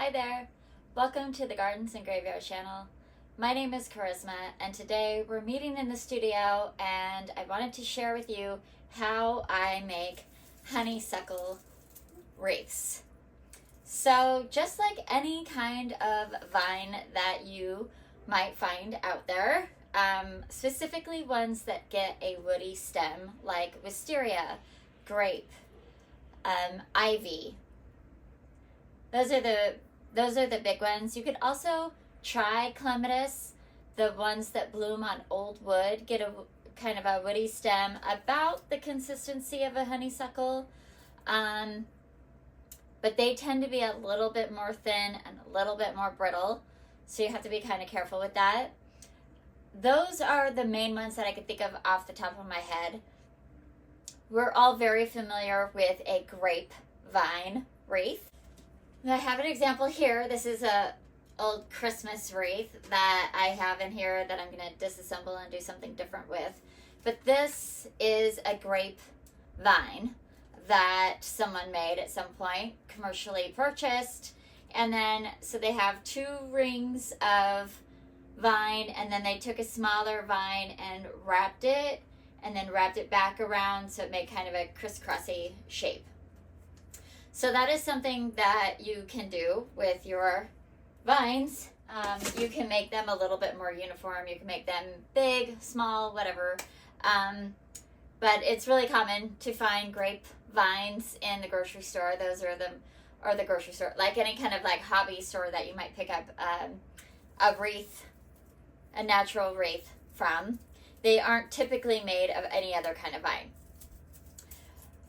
Hi there, welcome to the Gardens and Graveyard channel. My name is Charisma and today we're meeting in the studio and I wanted to share with you how I make honeysuckle wreaths. So just like any kind of vine that you might find out there, specifically ones that get a woody stem like wisteria, grape, ivy. Those are the big ones. You could also try clematis, the ones that bloom on old wood, get a kind of a woody stem about the consistency of a honeysuckle, but they tend to be a little bit more thin and a little bit more brittle, so you have to be kind of careful with that. Those are the main ones that I could think of off the top of my head. We're all very familiar with a grapevine wreath. I have an example here. This is a old Christmas wreath that I have in here that I'm going to disassemble and do something different with. But this is a grapevine that someone made at some point, commercially purchased. And then, so they have 2 rings of vine, and then they took a smaller vine and wrapped it, and then wrapped it back around so it made kind of a crisscrossy shape. So that is something that you can do with your vines. You can make them a little bit more uniform. You can make them big, small, whatever. But it's really common to find grape vines in the grocery store. Those are the grocery store, like any kind of like hobby store that you might pick up a wreath, a natural wreath from. They aren't typically made of any other kind of vine.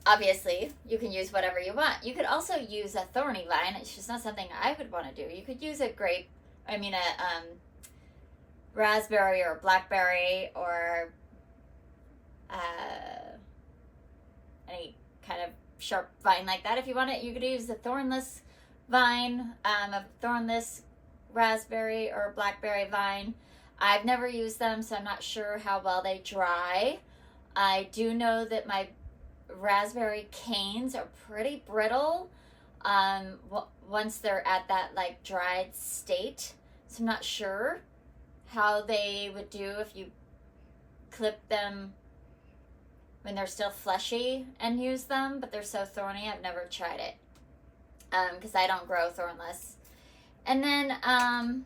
Obviously, you can use whatever you want. You could also use a thorny vine. It's just not something I would want to do. You could use a raspberry or blackberry or any kind of sharp vine like that. If you want it, you could use a thornless vine, a thornless raspberry or blackberry vine. I've never used them, so I'm not sure how well they dry. I do know that my raspberry canes are pretty brittle once they're at that like dried state, so I'm not sure how they would do if you clip them when they're still fleshy and use them, but they're so thorny I've never tried it because I don't grow thornless. And then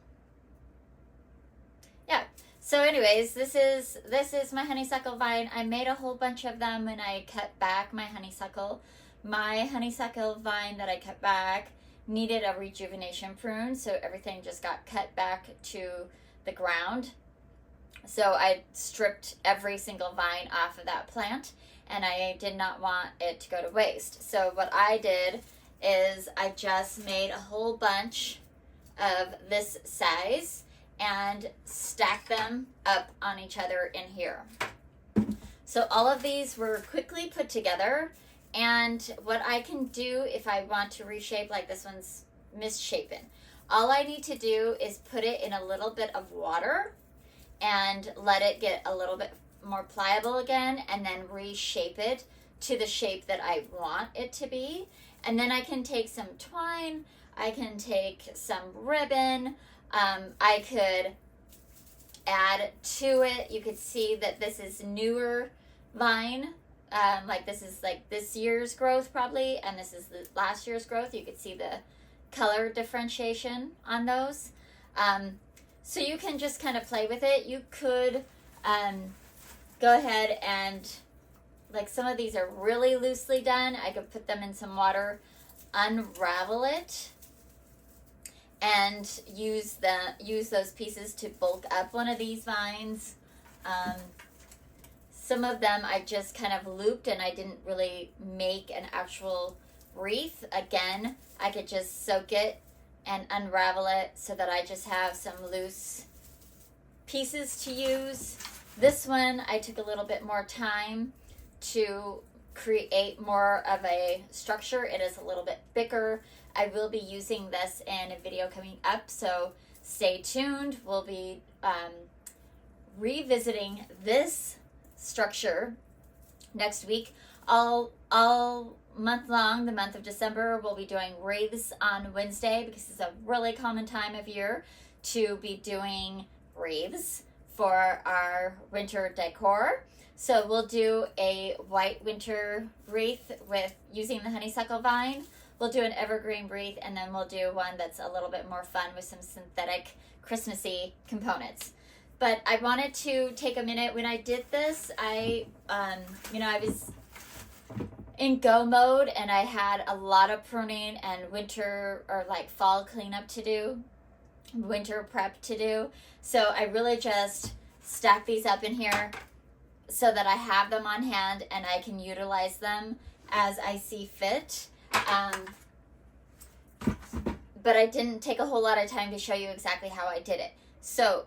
so anyways, this is my honeysuckle vine. I made a whole bunch of them when I cut back my honeysuckle. My honeysuckle vine that I cut back needed a rejuvenation prune, so everything just got cut back to the ground. So I stripped every single vine off of that plant, and I did not want it to go to waste. So what I did is I just made a whole bunch of this size and stack them up on each other in here. So all of these were quickly put together, and what I can do if I want to reshape, like this one's misshapen, all I need to do is put it in a little bit of water and let it get a little bit more pliable again, and then reshape it to the shape that I want it to be. And then I can take some twine, I can take some ribbon, I could add to it. You could see that this is newer vine, like this is like this year's growth probably, and this is the last year's growth. You could see the color differentiation on those. So you can just kind of play with it. You could go ahead and, like some of these are really loosely done, I could put them in some water, unravel it, and use those pieces to bulk up one of these vines. Some of them I just kind of looped and I didn't really make an actual wreath. Again, I could just soak it and unravel it so that I just have some loose pieces to use. This one I took a little bit more time to create more of a structure. It is a little bit bigger. I will be using this in a video coming up, so stay tuned. We'll be revisiting this structure next week. I'll month long, the month of December, we'll be doing wreaths on Wednesday because it's a really common time of year to be doing wreaths for our winter decor. So we'll do a white winter wreath with using the honeysuckle vine. We'll do an evergreen wreath, and then we'll do one that's a little bit more fun with some synthetic Christmassy components. But I wanted to take a minute. When I did this, I was in go mode, and I had a lot of pruning and winter or like fall cleanup to do, winter prep to do. So I really just stack these up in here so that I have them on hand and I can utilize them as I see fit. But I didn't take a whole lot of time to show you exactly how I did it. So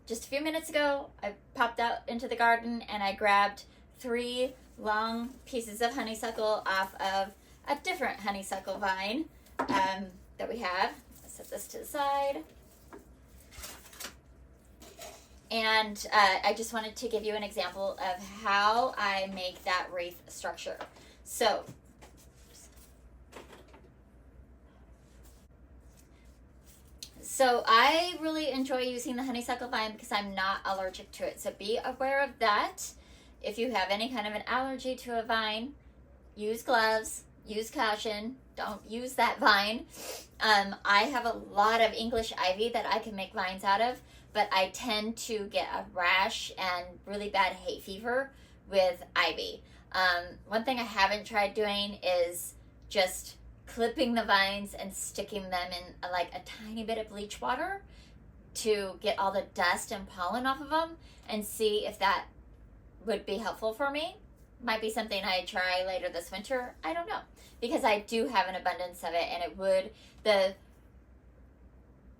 just a few minutes ago, I popped out into the garden and I grabbed 3 long pieces of honeysuckle off of a different honeysuckle vine that we have. Let's set this to the side. And I just wanted to give you an example of how I make that wreath structure. So I really enjoy using the honeysuckle vine because I'm not allergic to it. So be aware of that. If you have any kind of an allergy to a vine, use gloves, use caution, don't use that vine. I have a lot of English ivy that I can make vines out of, but I tend to get a rash and really bad hay fever with ivy. One thing I haven't tried doing is just clipping the vines and sticking them in like a tiny bit of bleach water to get all the dust and pollen off of them and see if that would be helpful for me. Might be something I try later this winter. I don't know, because I do have an abundance of it, and it would, the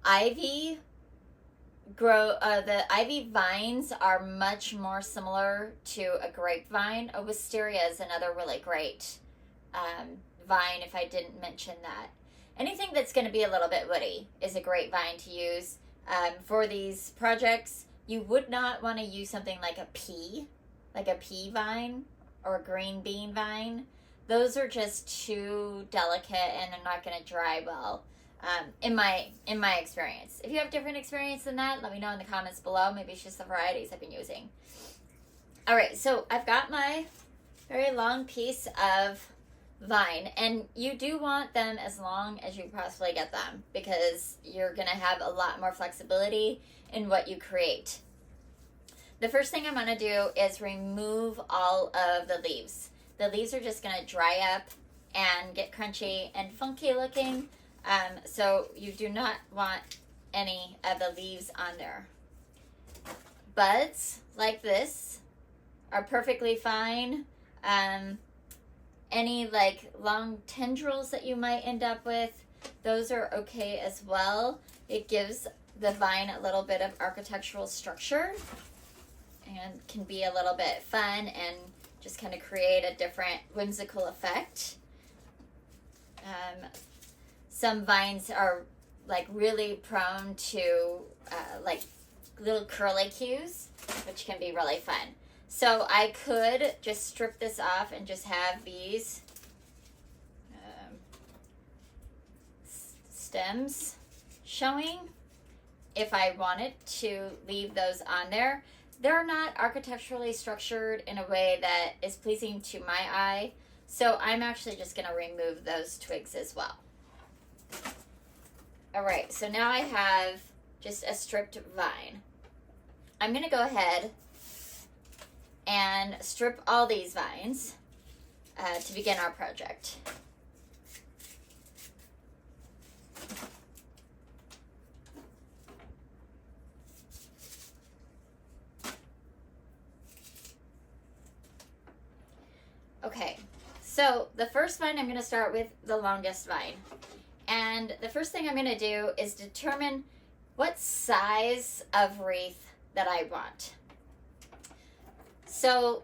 ivy vines are much more similar to a grapevine. A wisteria is another really great vine, if I didn't mention that. Anything that's going to be a little bit woody is a great vine to use. For these projects, you would not want to use something like a pea vine or a green bean vine. Those are just too delicate and they're not going to dry well, in my experience. If you have different experience than that, let me know in the comments below. Maybe it's just the varieties I've been using. All right, so I've got my very long piece of vine, and you do want them as long as you possibly get them because you're going to have a lot more flexibility in what you create. The first thing I'm going to do is remove all of the leaves. The leaves are just going to dry up and get crunchy and funky looking, so you do not want any of the leaves on there. Buds like this are perfectly fine. Any like long tendrils that you might end up with, those are okay as well. It gives the vine a little bit of architectural structure and can be a little bit fun and just kind of create a different whimsical effect. Some vines are like really prone to like little curlicues, which can be really fun. So I could just strip this off and just have these stems showing if I wanted to leave those on there. They're not architecturally structured in a way that is pleasing to my eye, so I'm actually just going to remove those twigs as well. All right, so now I have just a stripped vine. I'm going to go ahead and strip all these vines to begin our project. Okay, so the first vine, I'm going to start with the longest vine. And the first thing I'm going to do is determine what size of wreath that I want. So,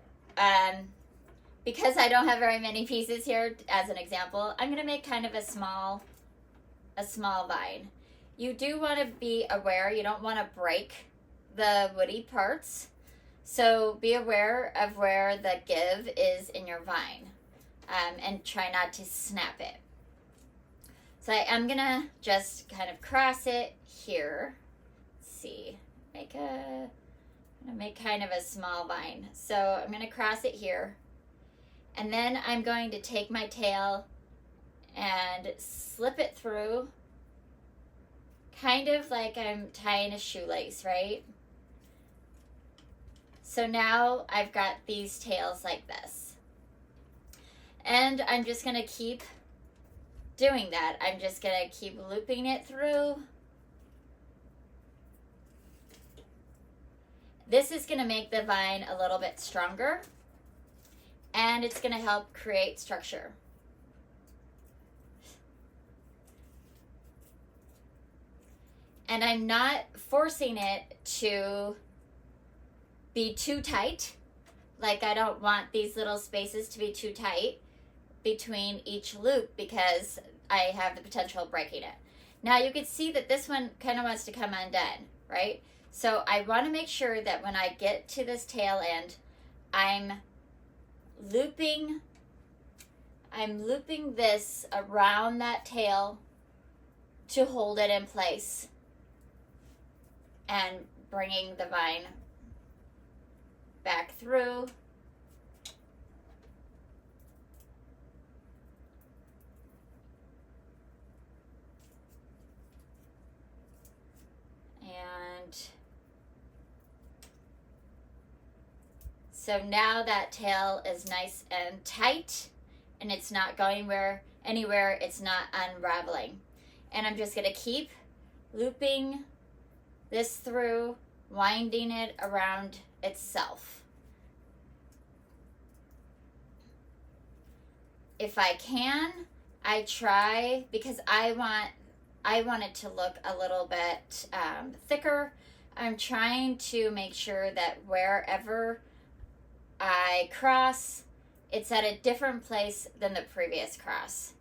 because I don't have very many pieces here, as an example, I'm going to make kind of a small vine. You do want to be aware, you don't want to break the woody parts. So be aware of where the give is in your vine. and try not to snap it. So I am gonna just kind of cross it here. Let's see, I'm gonna make kind of a small vine. So I'm gonna cross it here, and then I'm going to take my tail and slip it through, kind of like I'm tying a shoelace, right? So now I've got these tails like this. And I'm just gonna keep doing that. I'm just gonna keep looping it through. This is gonna make the vine a little bit stronger, and it's gonna help create structure. And I'm not forcing it to be too tight. Like, I don't want these little spaces to be too tight between each loop because I have the potential of breaking it. Now you can see that this one kind of wants to come undone, right? So I want to make sure that when I get to this tail end, I'm looping this around that tail to hold it in place and bringing the vine back through. And so now that tail is nice and tight, and it's not going anywhere, it's not unraveling. And I'm just gonna keep looping this through, winding it around itself. If I can, I try, because I want it to look a little bit thicker. I'm trying to make sure that wherever I cross, it's at a different place than the previous cross.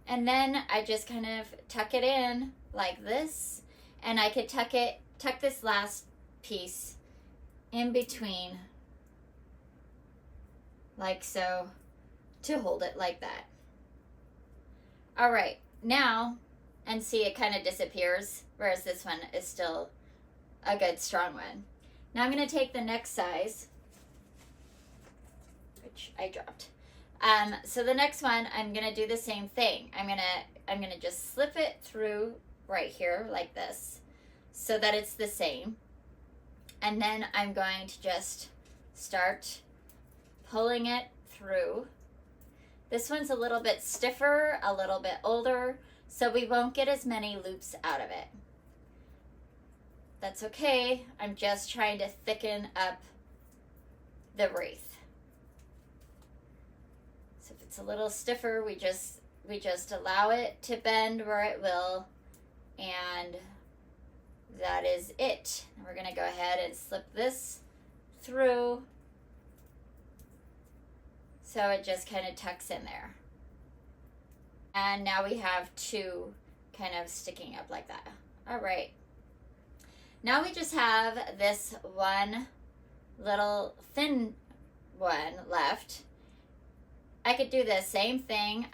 And then I just kind of tuck it in like this, and I could tuck this last piece in between, like so, to hold it like that. All right, now, and see, it kind of disappears, whereas this one is still a good strong one. Now I'm going to take the next size, which I dropped. So the next one, I'm going to do the same thing. I'm going to just slip it through right here like this so that it's the same. And then I'm going to just start pulling it through. This one's a little bit stiffer, a little bit older, so we won't get as many loops out of it. That's okay. I'm just trying to thicken up the wreath. So if it's a little stiffer, we just allow it to bend where it will, and that is it. And we're going to go ahead and slip this through so it just kind of tucks in there. And now we have two kind of sticking up like that. All right. Now we just have this one little thin one left. I could do the same thing.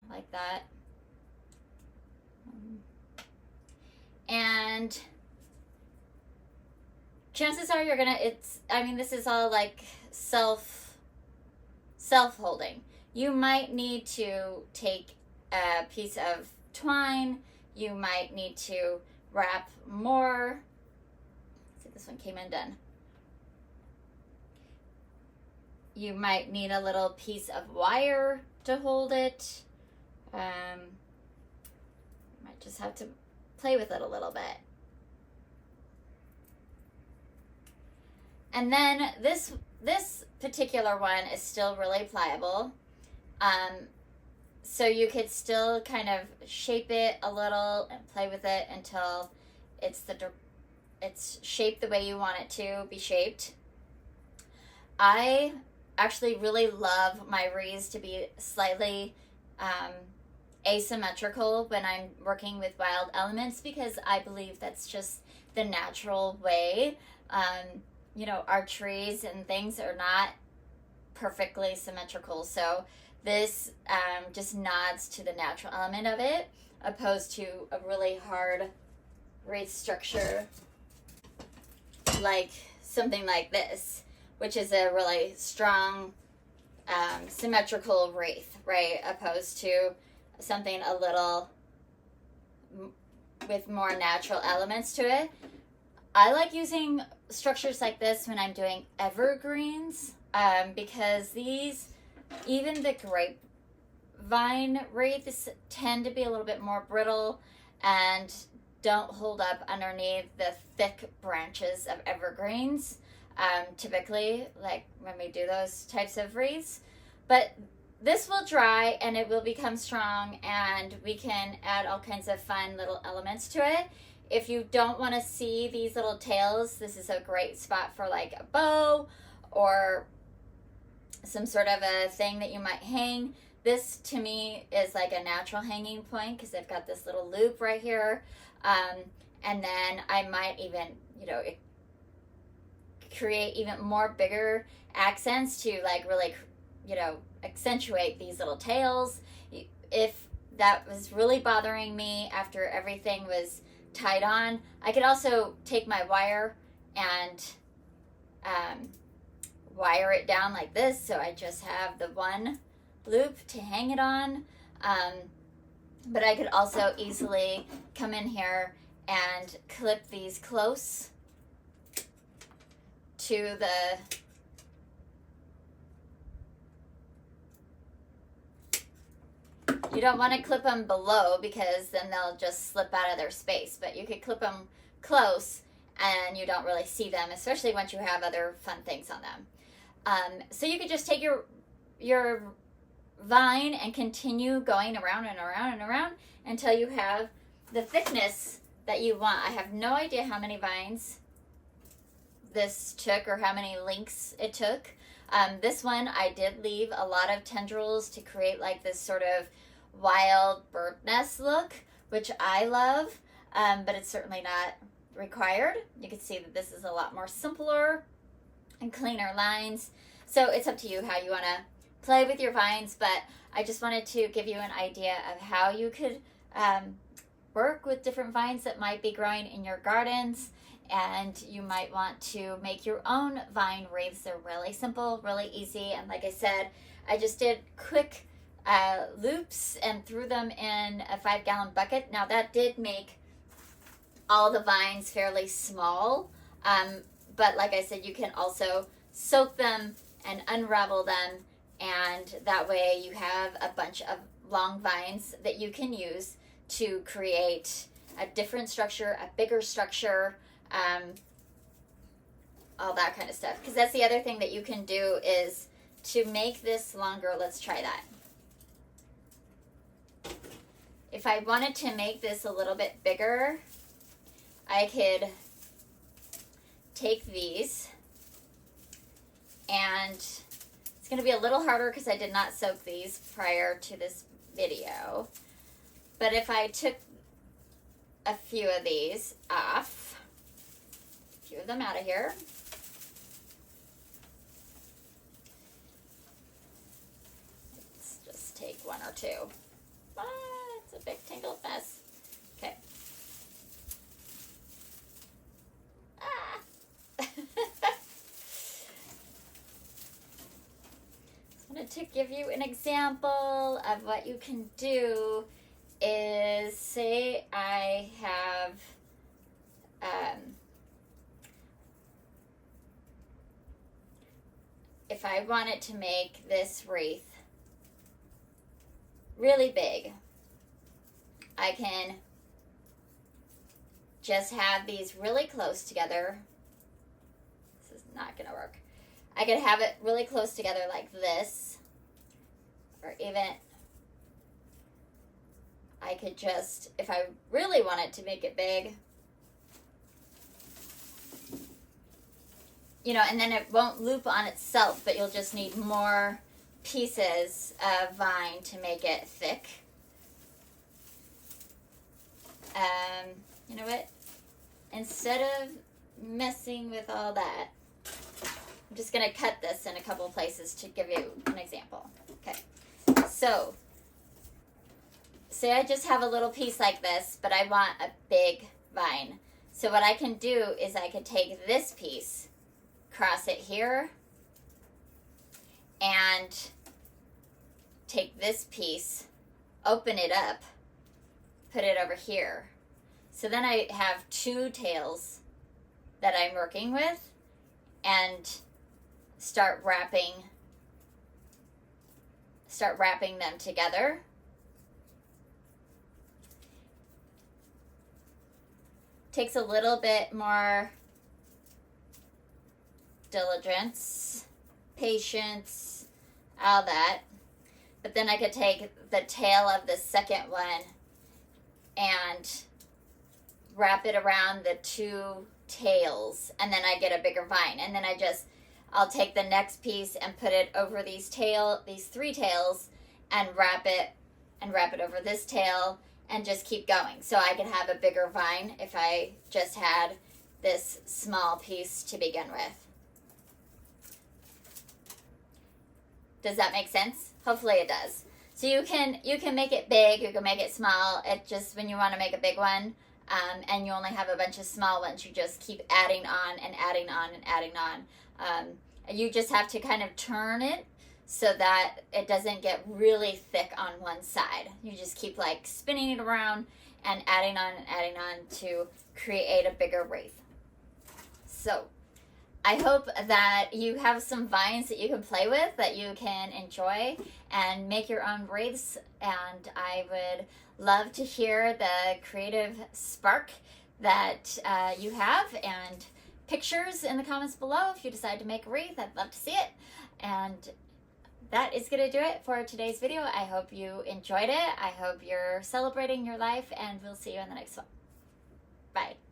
Like that. And chances are you're gonna, this is all like self-holding. You might need to take a piece of twine. You might need to wrap more. Let's see, this one came undone. You might need a little piece of wire to hold it. Might just have to play with it a little bit. And then this particular one is still really pliable. So you could still kind of shape it a little and play with it until it's shaped the way you want it to be shaped. I actually really love my wreaths to be slightly asymmetrical when I'm working with wild elements, because I believe that's just the natural way. Our trees and things are not perfectly symmetrical, so this just nods to the natural element of it, opposed to a really hard wreath structure like something like this, which is a really strong symmetrical wreath, right? Opposed to something a little with more natural elements to it. I like using structures like this when I'm doing evergreens, because these, even the grapevine wreaths, tend to be a little bit more brittle and don't hold up underneath the thick branches of evergreens, typically, like when we do those types of wreaths. But this will dry and it will become strong, and we can add all kinds of fun little elements to it. If you don't want to see these little tails, this is a great spot for like a bow or some sort of a thing that you might hang. This to me is like a natural hanging point because I've got this little loop right here. And then I might even, create even more bigger accents to like really, accentuate these little tails. If that was really bothering me after everything was tied on, I could also take my wire and wire it down like this, so I just have the one loop to hang it on. But I could also easily come in here and clip these close to the you don't want to clip them below because then they'll just slip out of their space, but you could clip them close and you don't really see them, especially once you have other fun things on them. So you could just take your vine and continue going around and around and around until you have the thickness that you want. I have no idea how many vines this took or how many links it took. This one I did leave a lot of tendrils to create like this sort of wild bird nest look, which I love, but it's certainly not required. You can see that this is a lot more simpler and cleaner lines. So it's up to you how you want to play with your vines, but I just wanted to give you an idea of how you could work with different vines that might be growing in your gardens, and you might want to make your own vine wreaths. They're really simple, really easy, and like I said, I just did quick loops and threw them in a 5-gallon bucket. Now that did make all the vines fairly small, but like I said, you can also soak them and unravel them, and that way you have a bunch of long vines that you can use to create a different structure, a bigger structure, all that kind of stuff. Because that's the other thing that you can do is to make this longer. Let's try that. If I wanted to make this a little bit bigger, I could take these, and it's going to be a little harder because I did not soak these prior to this video. But if I took a few of these off, a few of them out of here, let's just take one or two. It's a big tangled mess. Okay. Just wanted to give you an example of what you can do. Is say I have if I wanted to make this wreath really big, I can just have these really close together. This is not gonna work. I could have it really close together like this, or even I could just, if I really wanted to make it big, you know, and then it won't loop on itself, but you'll just need more pieces of vine to make it thick. You know what? Instead of messing with all that, I'm just going to cut this in a couple places to give you an example. Okay, so say I just have a little piece like this, but I want a big vine. So what I can do is I could take this piece, cross it here, and take this piece, open it up, put it over here. So then I have two tails that I'm working with, and start wrapping them together. Takes a little bit more diligence, patience, all that. But then I could take the tail of the second one and wrap it around the two tails, and then I get a bigger vine. And then I'll take the next piece and put it over these three tails, and wrap it over this tail, and just keep going. So I could have a bigger vine if I just had this small piece to begin with. Does that make sense? Hopefully it does. So you can make it big, you can make it small. It just, when you want to make a big one, and you only have a bunch of small ones, you just keep adding on and adding on and adding on. You just have to kind of turn it so that it doesn't get really thick on one side. You just keep like spinning it around and adding on to create a bigger wreath. So I hope that you have some vines that you can play with, that you can enjoy and make your own wreaths. And I would love to hear the creative spark that you have, and pictures in the comments below if you decide to make a wreath. I'd love to see it. And that is going to do it for today's video. I hope you enjoyed it. I hope you're celebrating your life, and we'll see you in the next one. Bye.